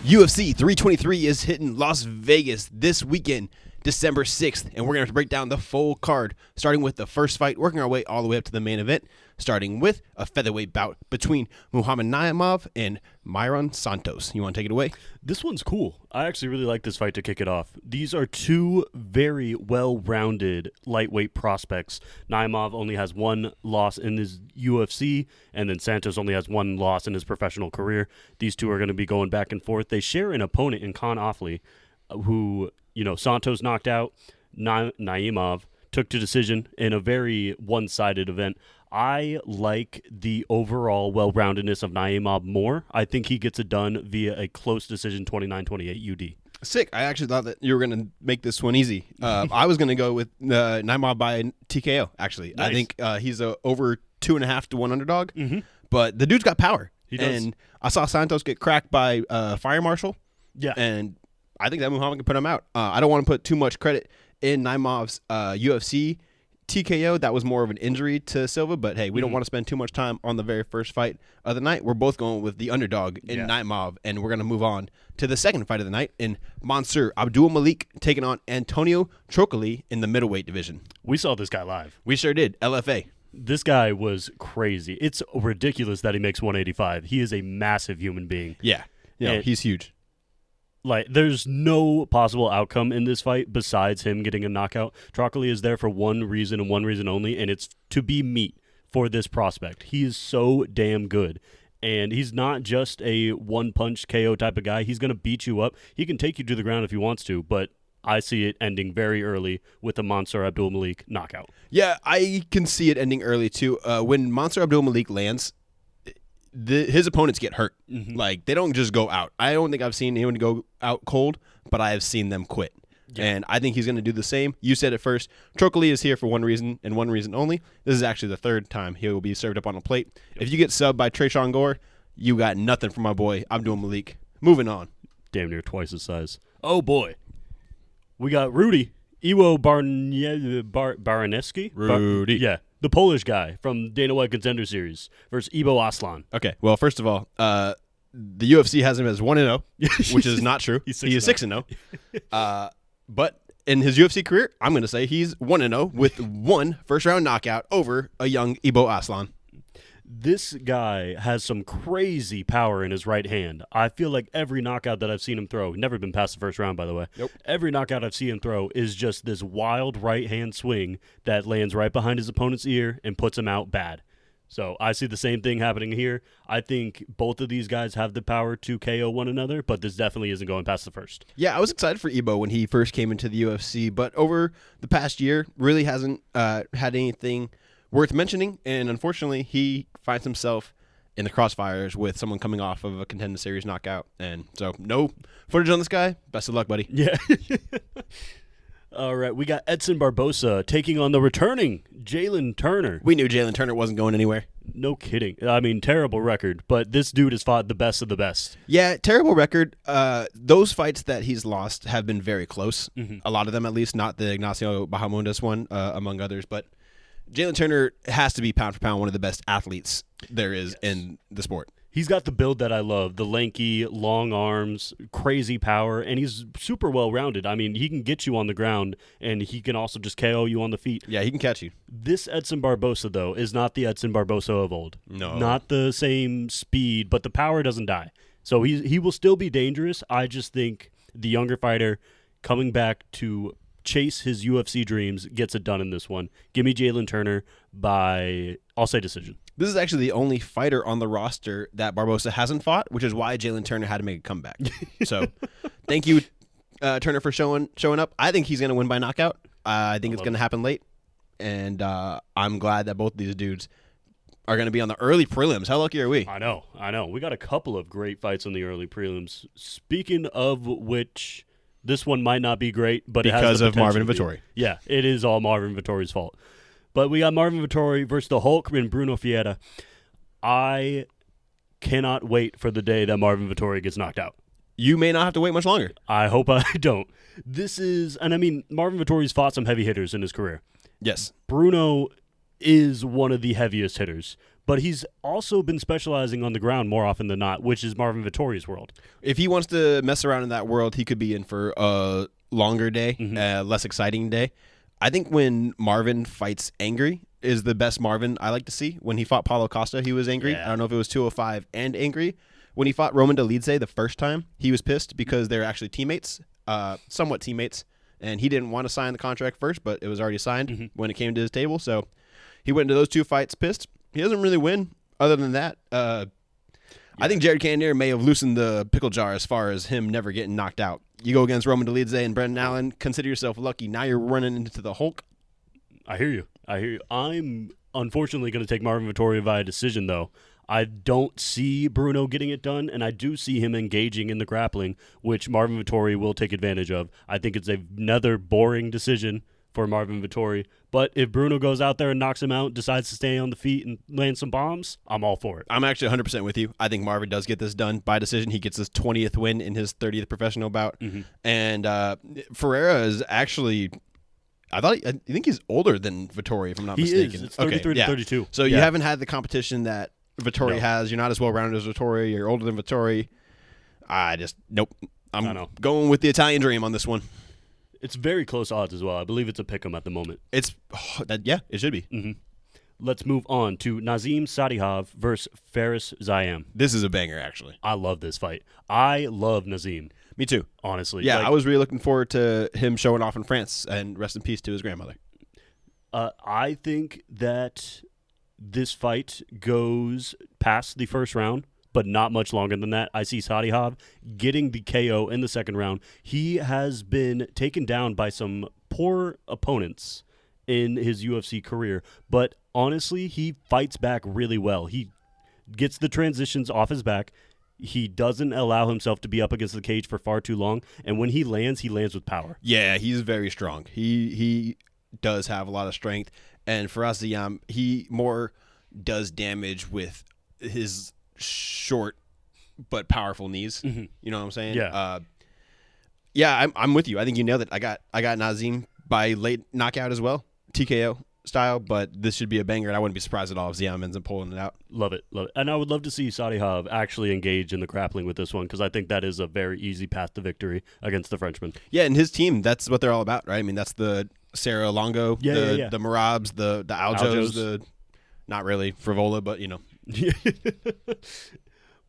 UFC 323 is hitting Las Vegas this weekend, December 6th, and we're going to break down the full card, starting with the first fight, working our way all the way up to the main event, starting with a featherweight bout between Muhammad Naimov and Mairon Santos. You want to take it away? This one's cool. I actually really like this fight to kick it off. These are two very well-rounded lightweight prospects. Naimov only has one loss in his UFC, and then Santos only has one loss in his professional career. These two are going to be going back and forth. They share an opponent in Khan Offley, who, Santos knocked out. Naimov took to decision in a very one-sided event. I like the overall well-roundedness of Naimov more. I think he gets it done via a close decision, 29-28 UD. Sick. I actually thought that you were going to make this one easy. I was going to go with Naimov by TKO, actually. Nice. I think he's a over 2.5 to 1 underdog, but the dude's got power. He does. And I saw Santos get cracked by Fire Marshal. Yeah. And I think that Muhammad can put him out. I don't want to put too much credit in Naimov's UFC TKO. That was more of an injury to Silva, but hey, we don't want to spend too much time on the very first fight of the night. We're both going with the underdog in Naimov, and we're going to move on to the second fight of the night in Mansur. Abdul-Malik taking on Antonio Trocoli in the middleweight division. We saw this guy live. We sure did. LFA. This guy was crazy. It's ridiculous that he makes 185. He is a massive human being. Yeah. He's huge. There's no possible outcome in this fight besides him getting a knockout. Trocoli is there for one reason and one reason only, and it's to be meat for this prospect. He is so damn good. And he's not just a one-punch KO type of guy. He's going to beat you up. He can take you to the ground if he wants to, but I see it ending very early with the Mansur Abdul-Malik knockout. Yeah, I can see it ending early, too. When Mansur Abdul-Malik lands, his opponents get hurt. They don't just go out. I don't think I've seen anyone go out cold, but I have seen them quit. Yeah. And I think he's going to do the same. You said it first. Trocoli is here for one reason and one reason only. This is actually the third time he will be served up on a plate. Yep. If you get subbed by Trayshawn Gore, you got nothing from my boy Abdul-Malik. Moving on. Damn near twice his size. Oh, boy. We got Rudy. Iwo Bararniewski? Rudy. Yeah. The Polish guy from Dana White Contender Series versus Ibo Aslan. Okay, well, first of all, the UFC has him as 1-0, which is not true. He is 6-0. But in his UFC career, I'm going to say he's 1-0 with one first-round knockout over a young Ibo Aslan. This guy has some crazy power in his right hand. I feel like every knockout that I've seen him throw, never been past the first round, by the way. Nope. Every knockout I've seen him throw is just this wild right hand swing that lands right behind his opponent's ear and puts him out bad. So I see the same thing happening here. I think both of these guys have the power to KO one another, but this definitely isn't going past the first. Yeah, I was excited for Ibo when he first came into the UFC, but over the past year, really hasn't had anything worth mentioning, and unfortunately, he finds himself in the crossfires with someone coming off of a Contender Series knockout, and so no footage on this guy. Best of luck, buddy. Yeah. All right, we got Edson Barbosa taking on the returning Jalin Turner. We knew Jalin Turner wasn't going anywhere. No kidding. I mean, terrible record, but this dude has fought the best of the best. Yeah, terrible record. Those fights that he's lost have been very close. A lot of them, at least, not the Ignacio Bahamondes one, among others, but Jalin Turner has to be pound for pound one of the best athletes there is in the sport. He's got the build that I love, the lanky, long arms, crazy power, and he's super well-rounded. I mean, he can get you on the ground, and he can also just KO you on the feet. Yeah, he can catch you. This Edson Barbosa, though, is not the Edson Barbosa of old. No. Not the same speed, but the power doesn't die. So he will still be dangerous. I just think the younger fighter coming back to chase his UFC dreams gets it done in this one. Give me Jalin Turner by, I'll say, decision. This is actually the only fighter on the roster that Barbosa hasn't fought, which is why Jalin Turner had to make a comeback. So thank you, Turner, for showing up. I think he's going to win by knockout. I think it's going to happen late, and I'm glad that both of these dudes are going to be on the early prelims. How lucky are we? I know. We got a couple of great fights in the early prelims. Speaking of which, this one might not be great, but because it has the of Marvin potential Vettori. Yeah, it is all Marvin Vettori's fault. But we got Marvin Vettori versus the Hulk and Brunno Ferreira. I cannot wait for the day that Marvin Vettori gets knocked out. You may not have to wait much longer. I hope I don't. Marvin Vettori's fought some heavy hitters in his career. Yes. Brunno is one of the heaviest hitters, but he's also been specializing on the ground more often than not, which is Marvin Vettori's world. If he wants to mess around in that world, he could be in for a longer day, less exciting day. I think when Marvin fights angry is the best Marvin I like to see. When he fought Paulo Costa, he was angry. Yeah. I don't know if it was 205 and angry. When he fought Roman Dolidze the first time, he was pissed because they're actually teammates, somewhat teammates, and he didn't want to sign the contract first, but it was already signed when it came to his table. So he went into those 2 fights pissed. He doesn't really win. Other than that, I think Jared Cannonier may have loosened the pickle jar as far as him never getting knocked out. You go against Roman Dolidze and Brendan Allen, consider yourself lucky. Now you're running into the Hulk. I hear you. I'm unfortunately going to take Marvin Vettori via decision, though. I don't see Brunno getting it done, and I do see him engaging in the grappling, which Marvin Vettori will take advantage of. I think it's another boring decision for Marvin Vettori, but if Brunno goes out there and knocks him out, decides to stay on the feet and land some bombs, I'm all for it. I'm actually 100% with you. I think Marvin does get this done by decision. He gets his 20th win in his 30th professional bout, and Ferreira is actually... I think he's older than Vettori, if I'm not mistaken. He is. It's 33 to 32. So you haven't had the competition that Vettori has. You're not as well-rounded as Vettori. You're older than Vettori. Nope. I'm going with the Italian dream on this one. It's very close odds as well. I believe it's a pick'em at the moment. It should be. Let's move on to Nazim Sadykhov versus Faris Ziam. This is a banger, actually. I love this fight. I love Nazim. Me too. Honestly. Yeah, I was really looking forward to him showing off in France, and rest in peace to his grandmother. I think that this fight goes past the first round, but not much longer than that. I see Sadykhov getting the KO in the second round. He has been taken down by some poor opponents in his UFC career, but honestly, he fights back really well. He gets the transitions off his back. He doesn't allow himself to be up against the cage for far too long, and when he lands with power. Yeah, he's very strong. He does have a lot of strength, and for us, Ziam, he more does damage with his short but powerful knees. You know what I'm saying? Yeah. I'm with you. I think you nailed it. I got Nazim by late knockout as well, TKO style, but this should be a banger, and I wouldn't be surprised at all if Ziam ends up pulling it out. Love it. And I would love to see Sadykhov actually engage in the grappling with this one, because I think that is a very easy path to victory against the Frenchman. Yeah, and his team, that's what they're all about, right? I mean, that's the Sarah Longo, the Marabs, the Aljos, the not really Frivola, but you know.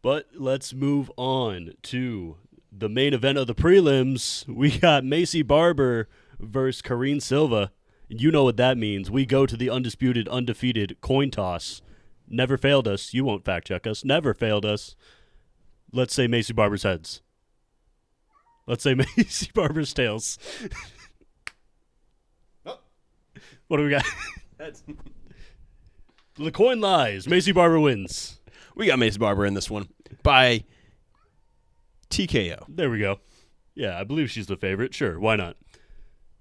But let's move on to the main event of the prelims. We got Maycee Barber versus Karine Silva. You know what that means. We go to the undisputed, undefeated coin toss. Never failed us. You won't fact check us. Never failed us. Let's say Maycee Barber's heads. Let's say Maycee Barber's tails. What do we got? The coin lies. Maycee Barber wins. We got Maycee Barber in this one by TKO. There we go. Yeah, I believe she's the favorite. Sure, why not?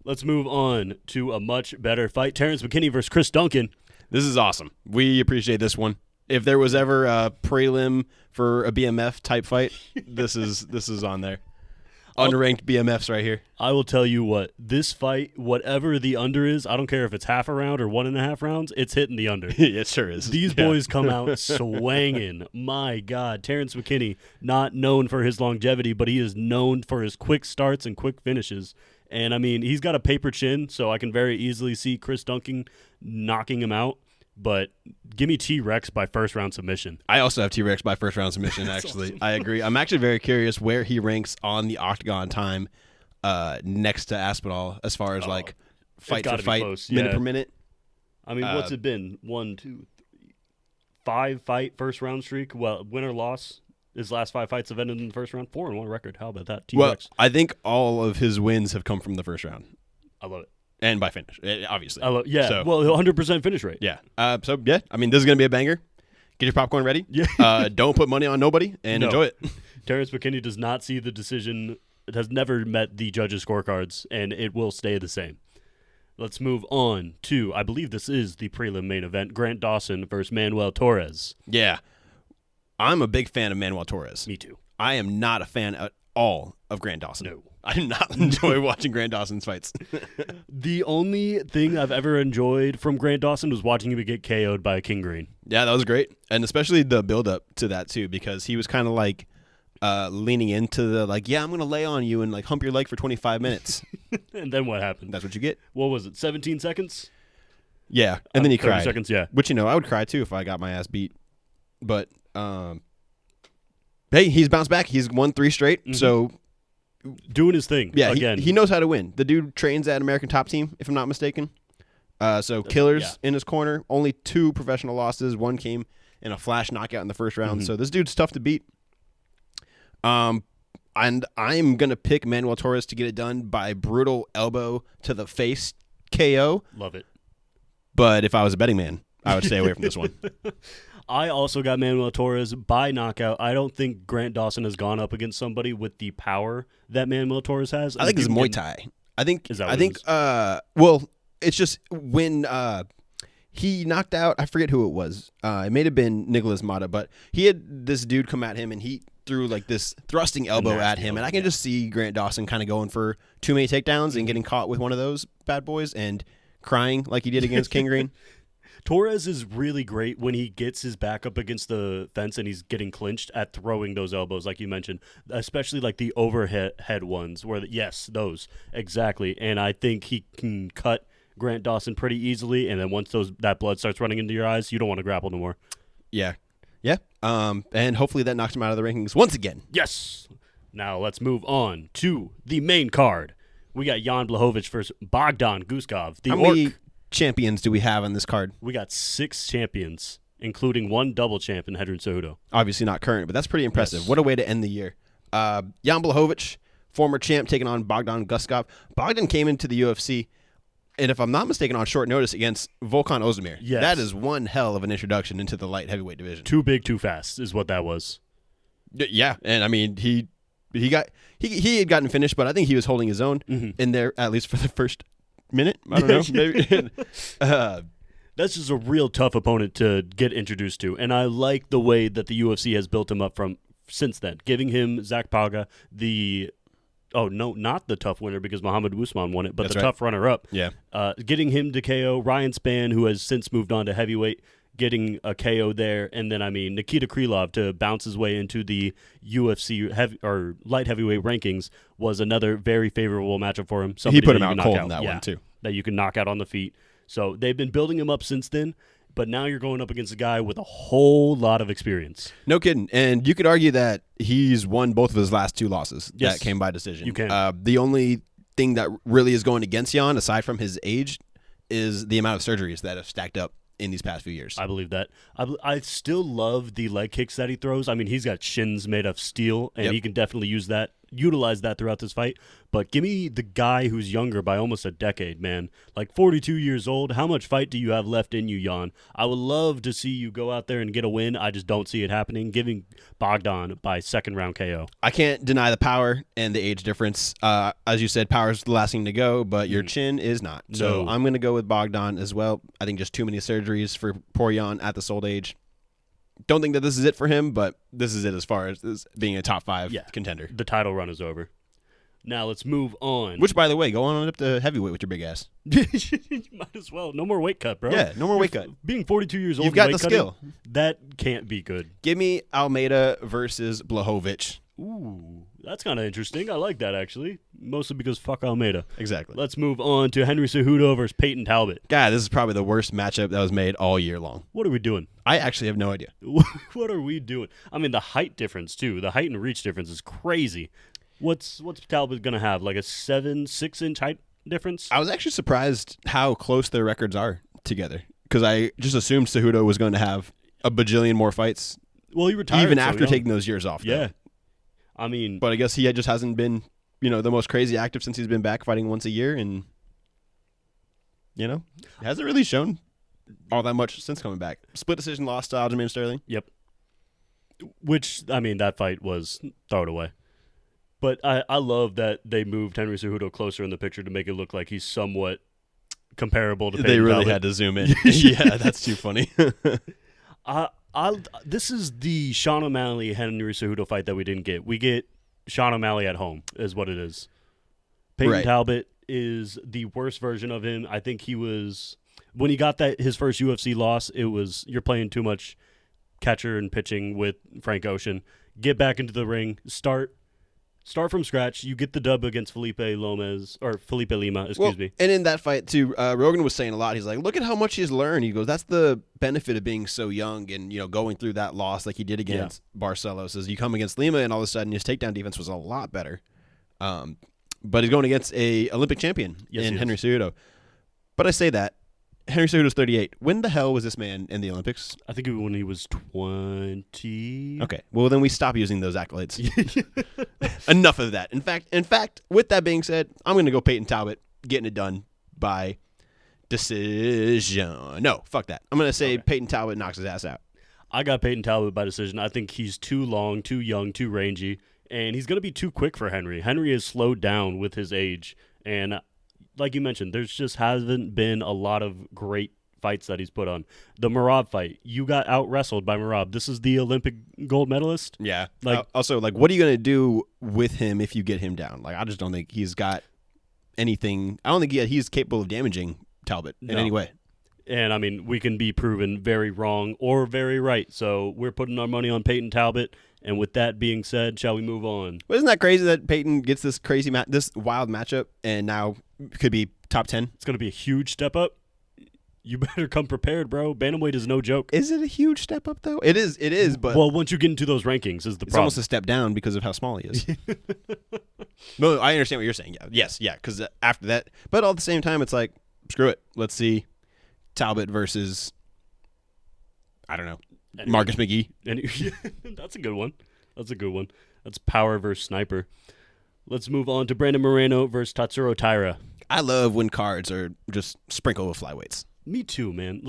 Let's move on to a much better fight. Terrence McKinney versus Chris Duncan. This is awesome. We appreciate this one. If there was ever a prelim for a BMF type fight, this is on there. Unranked BMFs right here. I will tell you what, this fight, whatever the under is, I don't care if it's half a round or 1.5 rounds, it's hitting the under. It sure is. These boys come out swanging. My God, Terrence McKinney, not known for his longevity, but he is known for his quick starts and quick finishes. And, I mean, he's got a paper chin, so I can very easily see Chris Duncan knocking him out. But give me T-Rex by first-round submission. I also have T-Rex by first-round submission, actually. Awesome. I agree. I'm actually very curious where he ranks on the octagon time next to Aspinall as far as, like, fight for fight, minute per minute. I mean, what's it been? 1, 2, 3, 5-fight first-round streak? Well, win or loss? His last 5 fights have ended in the first round. 4-1 record. How about that? T-Rex. Well, I think all of his wins have come from the first round. I love it. And by finish, obviously. Well, 100% finish rate. Yeah. I mean, this is going to be a banger. Get your popcorn ready. Yeah. Don't put money on nobody and enjoy it. Terrence McKinney does not see the decision. It has never met the judges' scorecards, and it will stay the same. Let's move on to, I believe this is the prelim main event, Grant Dawson versus Manuel Torres. Yeah. I'm a big fan of Manuel Torres. Me too. I am not a fan all of Grant Dawson. No. I do not enjoy watching Grant Dawson's fights. The only thing I've ever enjoyed from Grant Dawson was watching him get KO'd by King Green. Yeah, that was great. And especially the build-up to that, too, because he was kind of like leaning into the, like, yeah, I'm going to lay on you and, like, hump your leg for 25 minutes. And then what happened? That's what you get. What was it, 17 seconds? Yeah, and then he 30 cried. seconds, yeah. Which, I would cry, too, if I got my ass beat. But, hey, he's bounced back. He's won 3 straight, so... Doing his thing. Yeah, again. he knows how to win. The dude trains at American Top Team, if I'm not mistaken. So killers in his corner. Only 2 professional losses. 1 came in a flash knockout in the first round. So this dude's tough to beat. And I'm gonna pick Manuel Torres to get it done by brutal elbow to the face KO. Love it. But if I was a betting man, I would stay away from this one. I also got Manuel Torres by knockout. I don't think Grant Dawson has gone up against somebody with the power that Manuel Torres has. I think it's Muay Thai. I think. Is that I think. Well, it's just when he knocked out. I forget who it was. It may have been Nicolas Mata, but he had this dude come at him and he threw like this thrusting elbow at him, and I can just see Grant Dawson kind of going for too many takedowns and getting caught with one of those bad boys and crying like he did against King Green. Torres is really great when he gets his back up against the fence and he's getting clinched at throwing those elbows, like you mentioned, especially like the overhead ones where, yes, those, exactly. And I think he can cut Grant Dawson pretty easily, and then once that blood starts running into your eyes, you don't want to grapple no more. Yeah. Yeah. And hopefully that knocks him out of the rankings once again. Yes. Now let's move on to the main card. We got Jan Blachowicz versus Bogdan Guskov. How many champions do we have on this card? We got 6 champions, including 1 double champ in Henry Cejudo. Obviously not current, but that's pretty impressive. Yes. What a way to end the year. Jan Blachowicz, former champ, taking on Bogdan Guskov. Bogdan came into the UFC, and if I'm not mistaken, on short notice against Volkan Ozdemir. Yes. That is one hell of an introduction into the light heavyweight division. Too big, too fast is what that was. Yeah, and I mean he had gotten finished, but I think he was holding his own in there at least for the first minute. I don't know. Maybe. That's just a real tough opponent to get introduced to, and I like the way that the UFC has built him up from since then, giving him Zach Paga not the tough winner because Muhammad Usman won it, but That's the right. tough runner-up. Yeah. Getting him to KO Ryan Spann, who has since moved on to heavyweight, getting a KO there, and then Nikita Krylov to bounce his way into the UFC light heavyweight rankings was another very favorable matchup for him. He put him out cold in that one too. That you can knock out on the feet. So they've been building him up since then, but now you're going up against a guy with a whole lot of experience. No kidding. And you could argue that he's won both of his last 2 losses Yes. that came by decision. You can. The only thing that really is going against Jan, aside from his age, is the amount of surgeries that have stacked up in these past few years. I believe that. I still love the leg kicks that he throws. I mean, he's got shins made of steel, and he can definitely utilize that throughout this fight. But give me the guy who's younger by almost a decade, man. Like 42 years old. How much fight do you have left in you, Jan? I would love to see you go out there and get a win. I just don't see it happening. Giving Bogdan by second round KO. I can't deny the power and the age difference. As you said, power's the last thing to go, but your chin is not. So I'm going to go with Bogdan as well. I think just too many surgeries for poor Jan at this old age. Don't think that this is it for him, but this is it as far as being a top 5 contender. The title run is over. Now let's move on. Which, by the way, go on up to heavyweight with your big ass. Might as well. No more weight cut, bro. Yeah, no more weight cut. Being 42 years old, You've got weight the skill. That can't be good. Give me Almeida versus Blachowicz. Ooh, that's kind of interesting. I like that, actually. Mostly because fuck Almeida. Exactly. Let's move on to Henry Cejudo versus Peyton Talbot. God, this is probably the worst matchup that was made all year long. What are we doing? I actually have no idea. What are we doing? I mean, the height difference, too. The height and reach difference is crazy. What's Talbot going to have? Like a 6-inch height difference? I was actually surprised how close their records are together because I just assumed Cejudo was going to have a bajillion more fights. Well, he retired even so after young. taking those years off. Yeah. Though. I mean, but I guess he just hasn't been, the most crazy active since he's been back fighting once a year, and hasn't really shown all that much since coming back. Split decision loss to Aljamain Sterling. Yep. Which, I mean, that fight was throw it away. But I love that they moved Henry Cejudo closer in the picture to make it look like he's somewhat comparable to Peyton They really Talbot. had to zoom in. Yeah, that's too funny. This is the Sean O'Malley Henry Cejudo fight that we didn't get. We get Sean O'Malley at home is what it is. Peyton Talbot is the worst version of him. I think he was when he got his first UFC loss. It was you're playing too much catcher and pitching with Frank Ocean. Get back into the ring. Start from scratch. You get the dub against Felipe Lima. Excuse me. And in that fight too, Rogan was saying a lot. He's like, look at how much he's learned. He goes, that's the benefit of being so young and going through that loss like he did against Barcelos. Is you come against Lima and all of a sudden his takedown defense was a lot better. But he's going against a Olympic champion in Henry Cejudo. But I say that. Henry Cejudo's 38. When the hell was this man in the Olympics? I think when he was 20. Okay. Well, then we stop using those accolades. Enough of that. In fact, with that being said, I'm going to go Peyton Talbot getting it done by decision. No, fuck that. I'm going to say Peyton Talbot knocks his ass out. I got Peyton Talbot by decision. I think he's too long, too young, too rangy, and he's going to be too quick for Henry. Henry has slowed down with his age, and like you mentioned, there's just hasn't been a lot of great fights that he's put on. The Merab fight, you got out-wrestled by Merab. This is the Olympic gold medalist. Yeah. Also, what are you going to do with him if you get him down? I just don't think he's got anything. I don't think he's capable of damaging Talbot in any way. And, I mean, we can be proven very wrong or very right. So we're putting our money on Peyton Talbot. And with that being said, shall we move on? But isn't that crazy that Peyton gets this this wild matchup and now could be top 10? It's going to be a huge step up. You better come prepared, bro. Bantamweight is no joke. Is it a huge step up, though? It is, but... Well, once you get into those rankings is the problem. It's almost a step down because of how small he is. No, I understand what you're saying. Yes, because after that... But all at the same time, it's like, screw it. Let's see Talbot versus, I don't know, Marcus McGee. That's a good one. That's power versus sniper. Let's move on to Brandon Moreno versus Tatsuro Taira. I love when cards are just sprinkled with flyweights. Me too, man.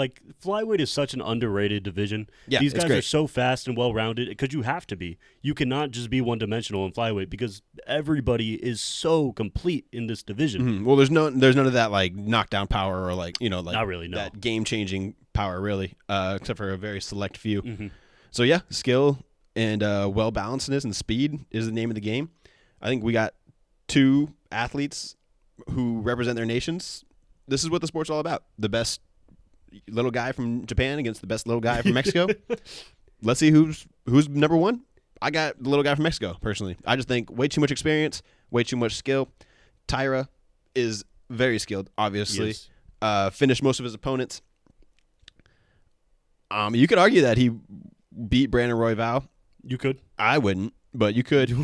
Flyweight is such an underrated division. Yeah, these guys great. are so fast and well-rounded because you have to be. You cannot just be one-dimensional in flyweight because everybody is so complete in this division. Mm-hmm. Well, there's none of that knockdown power or not really, no. that game-changing power really, except for a very select few. Mm-hmm. So yeah, skill and well-balancedness and speed is the name of the game. I think we got two athletes who represent their nations. This is what the sport's all about. The best little guy from Japan against the best little guy from Mexico. Let's see who's number one. I got the little guy from Mexico, personally. I just think way too much experience, way too much skill. Taira is very skilled, obviously. Yes. Finished most of his opponents. You could argue that he beat Brandon Royval. You could. I wouldn't, but you could.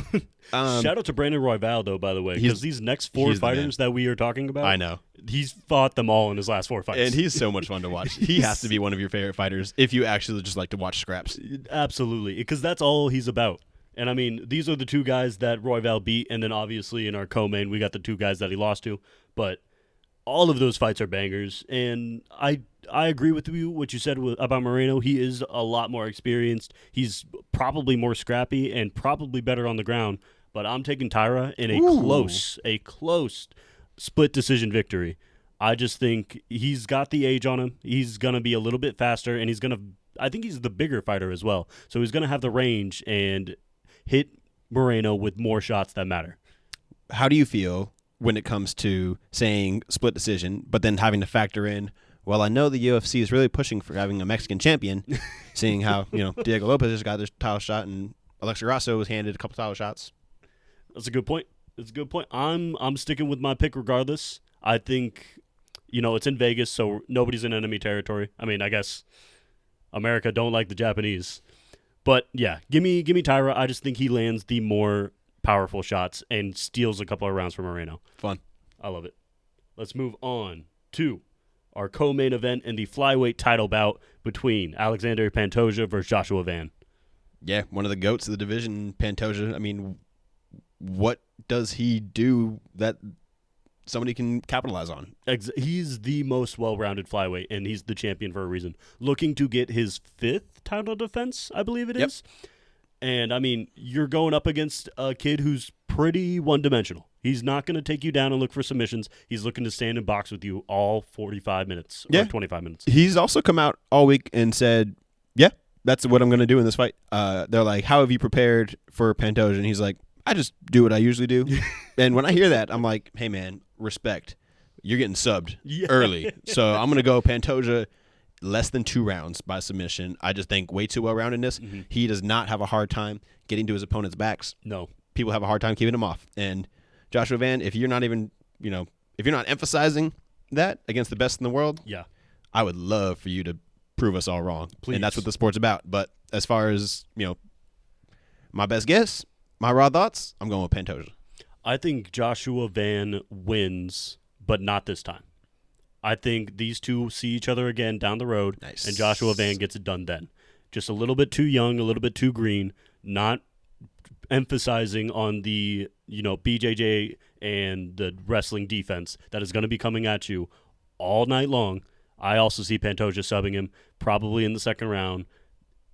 Shout out to Brandon Royval, though, by the way, because these next four fighters that we are talking about, I know. He's fought them all in his last four fights. And he's so much fun to watch. He has to be one of your favorite fighters if you actually just like to watch scraps. Absolutely, because that's all he's about. And, I mean, these are the two guys that Royval beat, and then obviously in our co-main, we got the two guys that he lost to. But all of those fights are bangers, and I agree with you, what you said about Moreno. He is a lot more experienced. He's probably more scrappy and probably better on the ground. But I'm taking Taira in a close split decision victory. I just think he's got the age on him. He's going to be a little bit faster, and I think he's the bigger fighter as well. So he's going to have the range and hit Moreno with more shots that matter. How do you feel when it comes to saying split decision, but then having to factor in, well, I know the UFC is really pushing for having a Mexican champion, seeing how, Diego Lopez just got this title shot and Alexa Grasso was handed a couple title shots. That's a good point. I'm sticking with my pick regardless. I think, it's in Vegas, so nobody's in enemy territory. I mean, I guess America don't like the Japanese. But, yeah, give me Taira. I just think he lands the more powerful shots and steals a couple of rounds from Moreno. Fun. I love it. Let's move on to our co-main event in the flyweight title bout between Alexandre Pantoja versus Joshua Van. Yeah, one of the GOATs of the division, Pantoja. I mean, what does he do that somebody can capitalize on? He's the most well-rounded flyweight, and he's the champion for a reason. Looking to get his 5th title defense, I believe it is. And, I mean, you're going up against a kid who's pretty one-dimensional. He's not going to take you down and look for submissions. He's looking to stand and box with you all 45 minutes or 25 minutes. He's also come out all week and said, yeah, that's what I'm going to do in this fight. They're like, how have you prepared for Pantoja? And he's like, I just do what I usually do. And when I hear that, I'm like, hey, man, respect. You're getting subbed early. So I'm going to go Pantoja less than 2 rounds by submission. I just think way too well-roundedness. Mm-hmm. He does not have a hard time getting to his opponent's backs. No. People have a hard time keeping him off. And Joshua Van, if you're not even, if you're not emphasizing that against the best in the world, I would love for you to prove us all wrong. Please. And that's what the sport's about. But as far as, my best guess, my raw thoughts, I'm going with Pantoja. I think Joshua Van wins, but not this time. I think these two see each other again down the road, and Joshua Van gets it done then. Just a little bit too young, a little bit too green, not emphasizing on the, BJJ and the wrestling defense that is going to be coming at you all night long. I also see Pantoja subbing him probably in the second round.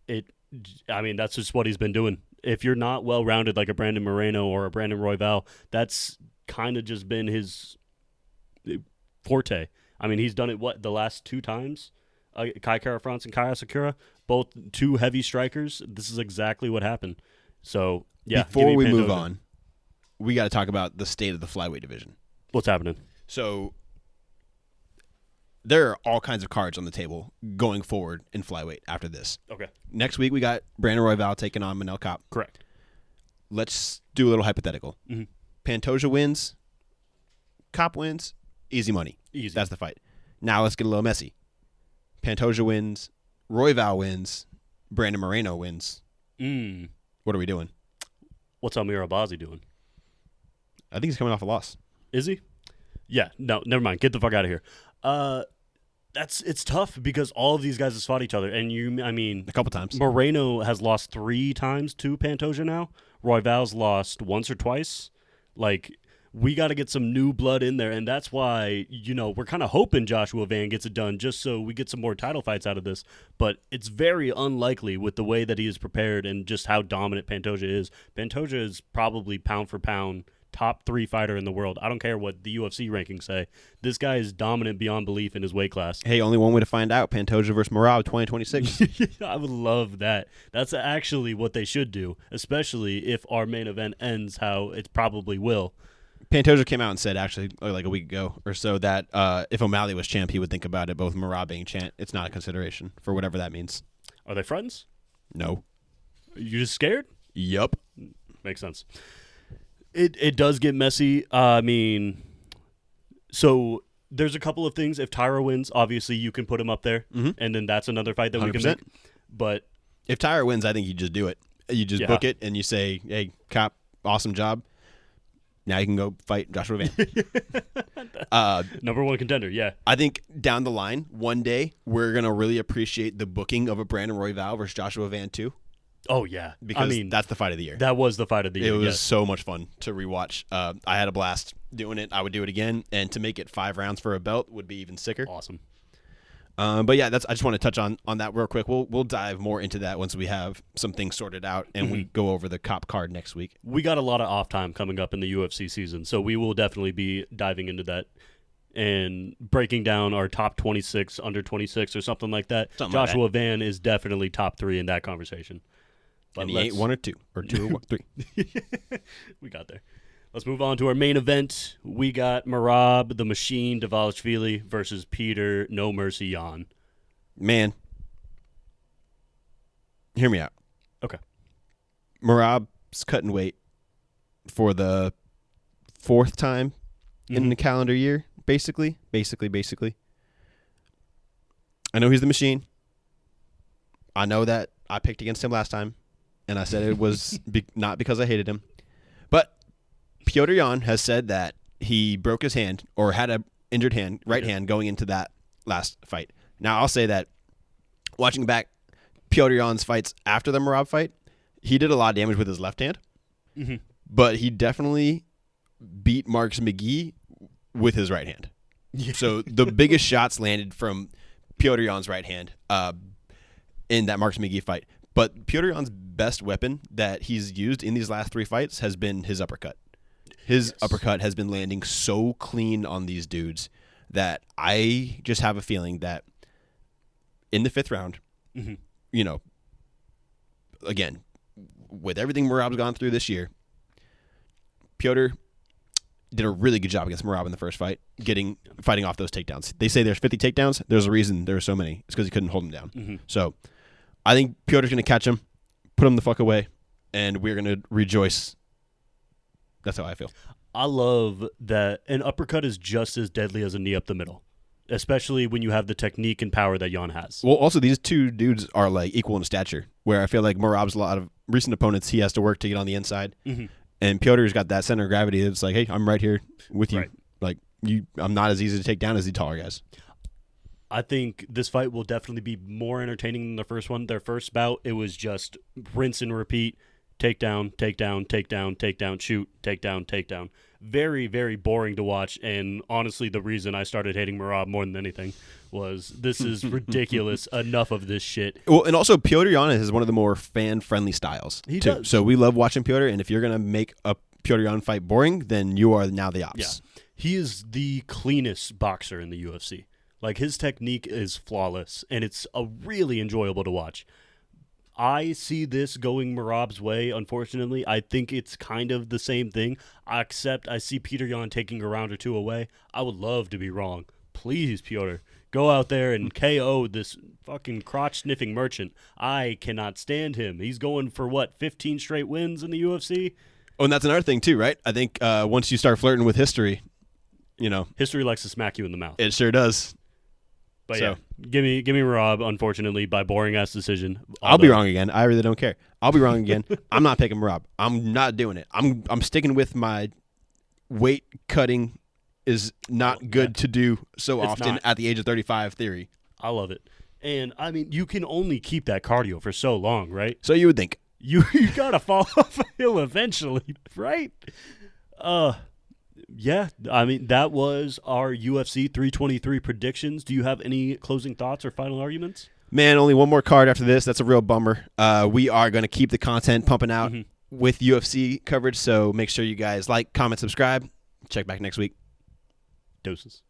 That's just what he's been doing. If you're not well-rounded like a Brandon Moreno or a Brandon Royval, that's kind of just been his forte. He's done it, the last 2 times? Kai Kara-France and Kai Asakura, both 2 heavy strikers. This is exactly what happened. So, yeah. Before we move on, we got to talk about the state of the flyweight division. What's happening? So, there are all kinds of cards on the table going forward in flyweight after this. Okay. Next week, we got Brandon Royval taking on Manuel Kopp. Correct. Let's do a little hypothetical. Mm-hmm. Pantoja wins. Kopp wins. Easy money. Easy. That's the fight. Now let's get a little messy. Pantoja wins. Royval wins. Brandon Moreno wins. What are we doing? What's Amir Abazi doing? I think he's coming off a loss. Is he? Yeah. No, never mind. Get the fuck out of here. It's tough because all of these guys have fought each other, and a couple times. Moreno has lost 3 times to Pantoja now. Royval's lost once or twice. We got to get some new blood in there, and that's why, we're kind of hoping Joshua Van gets it done just so we get some more title fights out of this. But it's very unlikely with the way that he is prepared and just how dominant Pantoja is. Pantoja is probably pound for pound top 3 fighter in the world. I don't care what the UFC rankings say. This guy is dominant beyond belief in his weight class. Hey, only one way to find out. Pantoja versus Merab 2026. I would love that. That's actually what they should do, especially if our main event ends how it probably will. Pantoja came out and said, actually, like a week ago or so, that if O'Malley was champ, he would think about it. Both Merab being champ, it's not a consideration for whatever that means. Are they friends? No. You just scared? Yup. Makes sense. It does get messy. So there's a couple of things. If Tyra wins, obviously you can put him up there, and then that's another fight that 100%. We can make. But if Tyra wins, I think you just do it. You just book it, and you say, hey, Kopp, awesome job. Now you can go fight Joshua Van. Number 1 contender, yeah. I think down the line, one day, we're going to really appreciate the booking of a Brandon Royval versus Joshua Van too. Oh, yeah. Because that's the fight of the year. That was the fight of the year, It was so much fun to rewatch. I had a blast doing it. I would do it again. And to make it 5 rounds for a belt would be even sicker. Awesome. But yeah, I just want to touch on that real quick. We'll dive more into that once we have some things sorted out and we go over the Kopp card next week. We got a lot of off time coming up in the UFC season, so we will definitely be diving into that and breaking down our top 26, under 26, or something like that. Joshua Van is definitely top 3 in that conversation. But and he ain't 1 or 2, or 2 or 3. We got there. Let's move on to our main event. We got Merab, the Machine, Dvalishvili versus Peter, No Mercy, Yan. Man. Hear me out. Okay. Merab's cutting weight for the 4th time in the calendar year, basically. I know he's the Machine. I know that I picked against him last time, and I said it was not because I hated him. But Petr Yan has said that he broke his hand or had an injured hand, hand, going into that last fight. Now, I'll say that watching back Petr Yan's fights after the Merab fight, he did a lot of damage with his left hand, but he definitely beat Marks McGee with his right hand. So the biggest shots landed from Petr Yan's right hand in that Marks McGee fight. But Petr Yan's best weapon that he's used in these last 3 fights has been his uppercut. His uppercut has been landing so clean on these dudes that I just have a feeling that in the 5th round, again, with everything Merab's gone through this year, Piotr did a really good job against Merab in the first fight, fighting off those takedowns. They say there's 50 takedowns. There's a reason there are so many. It's because he couldn't hold him down. Mm-hmm. So I think Piotr's going to catch him, put him the fuck away, and we're going to rejoice. That's how I feel. I love that an uppercut is just as deadly as a knee up the middle, especially when you have the technique and power that Jan has. Well, also, these two dudes are like equal in stature, where I feel like Merab's a lot of recent opponents, he has to work to get on the inside. Mm-hmm. And Piotr's got that center of gravity. It's like, hey, I'm right here with you. Right. Like, I'm not as easy to take down as the taller guys. I think this fight will definitely be more entertaining than the first one. Their first bout, it was just rinse and repeat. Takedown, takedown, takedown, takedown, shoot, takedown, takedown. Very, very boring to watch. And honestly, the reason I started hating Merab more than anything was this is ridiculous. Enough of this shit. Well, and also Piotr Jan is one of the more fan-friendly styles, He too. does. So we love watching Piotr, and if you're going to make a Piotr Jan fight boring, then you are now the ops. Yeah. He is the cleanest boxer in the UFC. Like, his technique is flawless, and it's really enjoyable to watch. I see this going Merab's way, unfortunately. I think it's kind of the same thing, except I see Piotr Jan taking a round or two away. I would love to be wrong. Please, Piotr, go out there and KO this fucking crotch-sniffing merchant. I cannot stand him. He's going for, 15 straight wins in the UFC? Oh, and that's another thing, too, right? I think once you start flirting with history, History likes to smack you in the mouth. it sure does. But yeah, give me Merab, unfortunately, by boring-ass decision. I'll be wrong again. I really don't care. I'll be wrong again. I'm not picking Merab. I'm not doing it. I'm sticking with my weight cutting is not good to do so It's often not. at the age of 35 theory. I love it. And, I mean, you can only keep that cardio for so long, right? So you would think. You got to fall off a hill eventually, right? Yeah, I mean, that was our UFC 323 predictions. Do you have any closing thoughts or final arguments? Man, only one more card after this. That's a real bummer. We are going to keep the content pumping out with UFC coverage, so make sure you guys like, comment, subscribe. Check back next week. Doses.